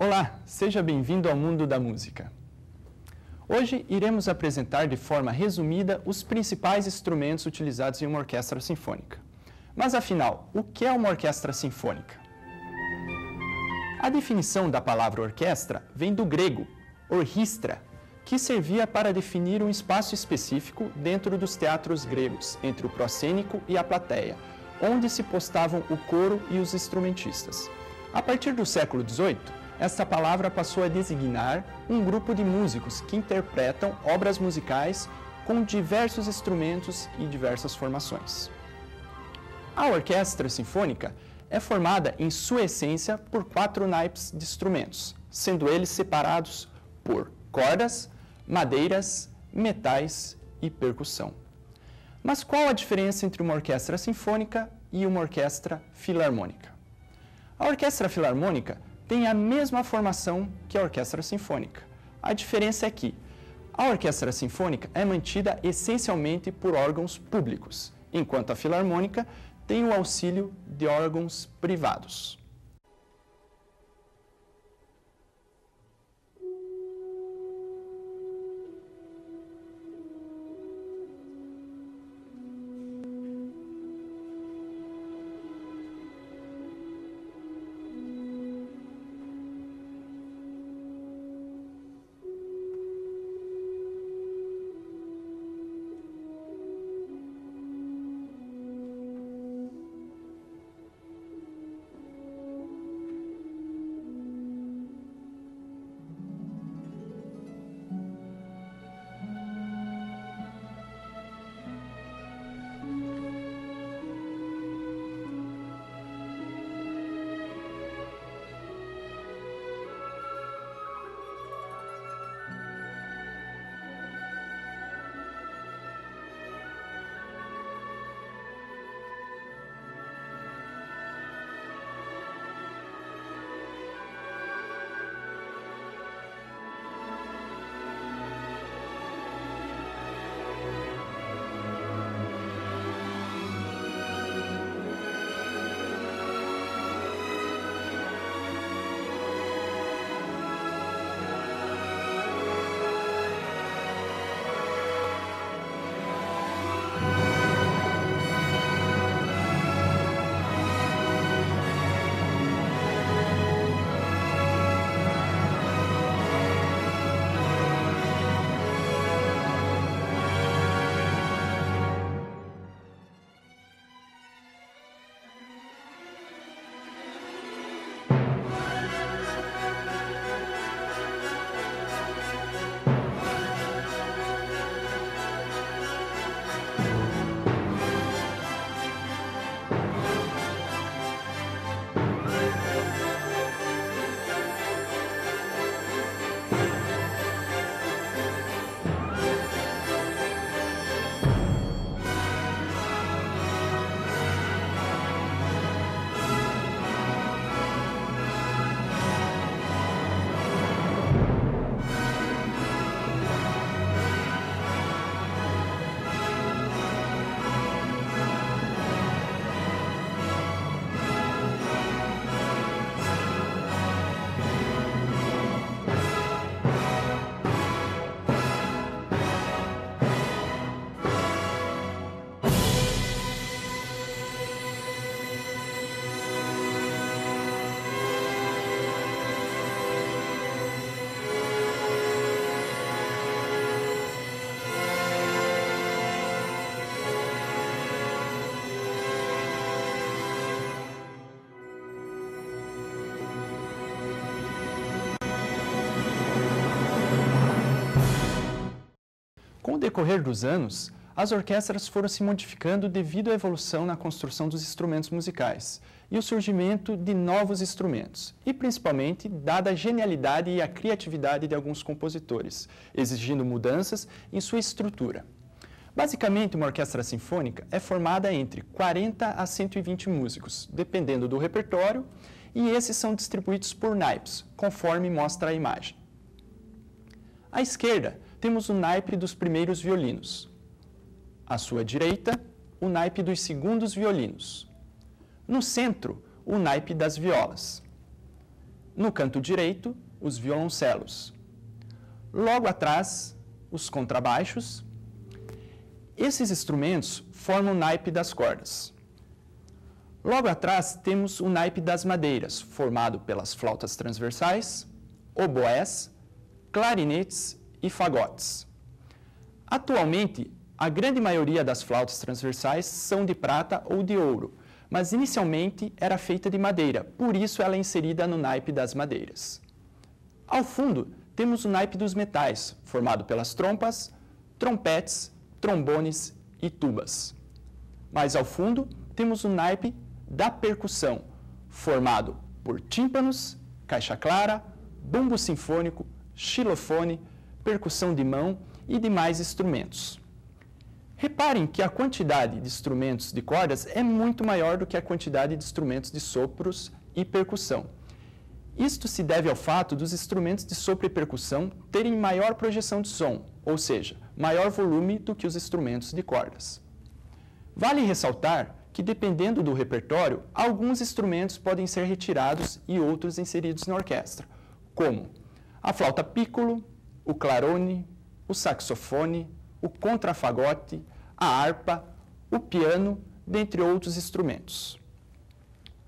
Olá, seja bem-vindo ao mundo da música. Hoje iremos apresentar de forma resumida os principais instrumentos utilizados em uma orquestra sinfônica. Mas afinal, o que é uma orquestra sinfônica? A definição da palavra orquestra vem do grego, orchestra, que servia para definir um espaço específico dentro dos teatros gregos, entre o proscênico e a plateia, onde se postavam o coro e os instrumentistas. A partir do século XVIII, esta palavra passou a designar um grupo de músicos que interpretam obras musicais com diversos instrumentos e diversas formações. A orquestra sinfônica é formada, em sua essência, por 4 naipes de instrumentos, sendo eles separados por cordas, madeiras, metais e percussão. Mas qual a diferença entre uma orquestra sinfônica e uma orquestra filarmônica? A orquestra filarmônica tem a mesma formação que a orquestra sinfônica. A diferença é que a orquestra sinfônica é mantida essencialmente por órgãos públicos, enquanto a filarmônica tem o auxílio de órgãos privados. Com o decorrer dos anos, as orquestras foram se modificando devido à evolução na construção dos instrumentos musicais e o surgimento de novos instrumentos, e principalmente dada a genialidade e a criatividade de alguns compositores, exigindo mudanças em sua estrutura. Basicamente, uma orquestra sinfônica é formada entre 40 a 120 músicos, dependendo do repertório, e esses são distribuídos por naipes, conforme mostra a imagem. À esquerda, temos o naipe dos primeiros violinos. À sua direita, o naipe dos segundos violinos. No centro, o naipe das violas. No canto direito, os violoncelos. Logo atrás, os contrabaixos. Esses instrumentos formam o naipe das cordas. Logo atrás, temos o naipe das madeiras, formado pelas flautas transversais, oboés, clarinetes e fagotes. Atualmente, a grande maioria das flautas transversais são de prata ou de ouro, mas inicialmente era feita de madeira, por isso ela é inserida no naipe das madeiras. Ao fundo, temos o naipe dos metais, formado pelas trompas, trompetes, trombones e tubas. Mais ao fundo, temos o naipe da percussão, formado por tímpanos, caixa clara, bumbo sinfônico, xilofone, percussão de mão e demais instrumentos. Reparem que a quantidade de instrumentos de cordas é muito maior do que a quantidade de instrumentos de sopros e percussão. Isto se deve ao fato dos instrumentos de sopro e percussão terem maior projeção de som, ou seja, maior volume do que os instrumentos de cordas. Vale ressaltar que, dependendo do repertório, alguns instrumentos podem ser retirados e outros inseridos na orquestra, como a flauta piccolo, o clarone, o saxofone, o contrafagote, a harpa, o piano, dentre outros instrumentos.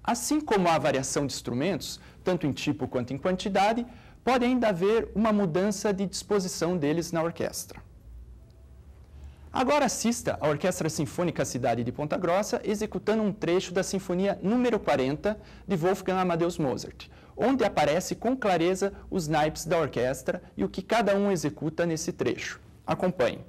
Assim como há variação de instrumentos, tanto em tipo quanto em quantidade, pode ainda haver uma mudança de disposição deles na orquestra. Agora assista a Orquestra Sinfônica Cidade de Ponta Grossa executando um trecho da Sinfonia número 40 de Wolfgang Amadeus Mozart, onde aparece com clareza os naipes da orquestra e o que cada um executa nesse trecho. Acompanhe.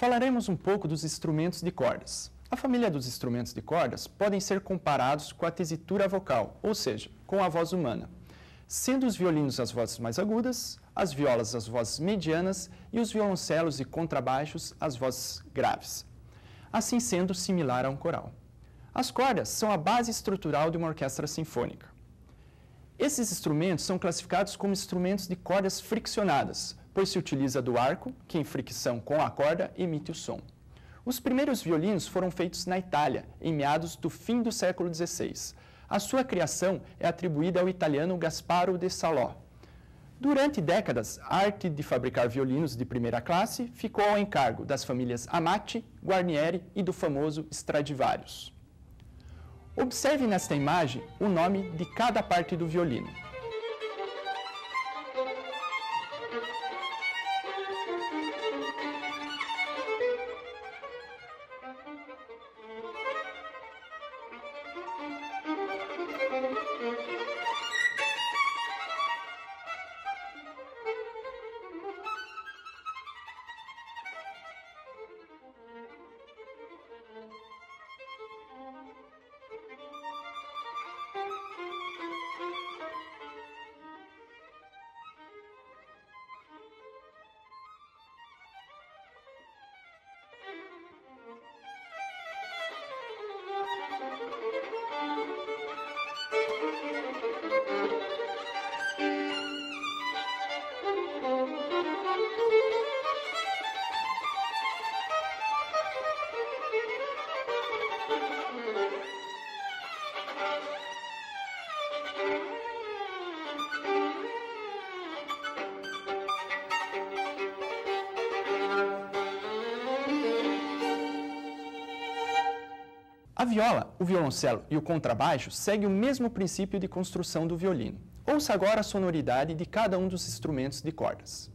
Falaremos um pouco dos instrumentos de cordas. A família dos instrumentos de cordas podem ser comparados com a tesitura vocal, ou seja, com a voz humana, sendo os violinos as vozes mais agudas, as violas as vozes medianas e os violoncelos e contrabaixos as vozes graves, assim sendo similar a um coral. As cordas são a base estrutural de uma orquestra sinfônica. Esses instrumentos são classificados como instrumentos de cordas friccionadas, pois se utiliza do arco, que em fricção com a corda emite o som. Os primeiros violinos foram feitos na Itália, em meados do fim do século XVI. A sua criação é atribuída ao italiano Gasparo de Salò. Durante décadas, a arte de fabricar violinos de primeira classe ficou ao encargo das famílias Amati, Guarnieri e do famoso Stradivarius. Observe nesta imagem o nome de cada parte do violino. A viola, o violoncelo e o contrabaixo seguem o mesmo princípio de construção do violino. Ouça agora a sonoridade de cada um dos instrumentos de cordas.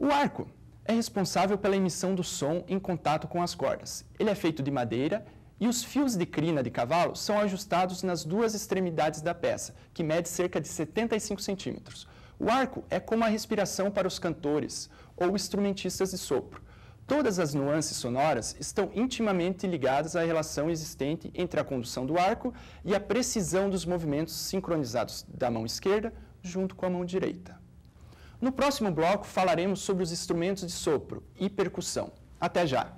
O arco é responsável pela emissão do som em contato com as cordas. Ele é feito de madeira e os fios de crina de cavalo são ajustados nas duas extremidades da peça, que mede cerca de 75 centímetros. O arco é como a respiração para os cantores ou instrumentistas de sopro. Todas as nuances sonoras estão intimamente ligadas à relação existente entre a condução do arco e a precisão dos movimentos sincronizados da mão esquerda junto com a mão direita. No próximo bloco falaremos sobre os instrumentos de sopro e percussão. Até já!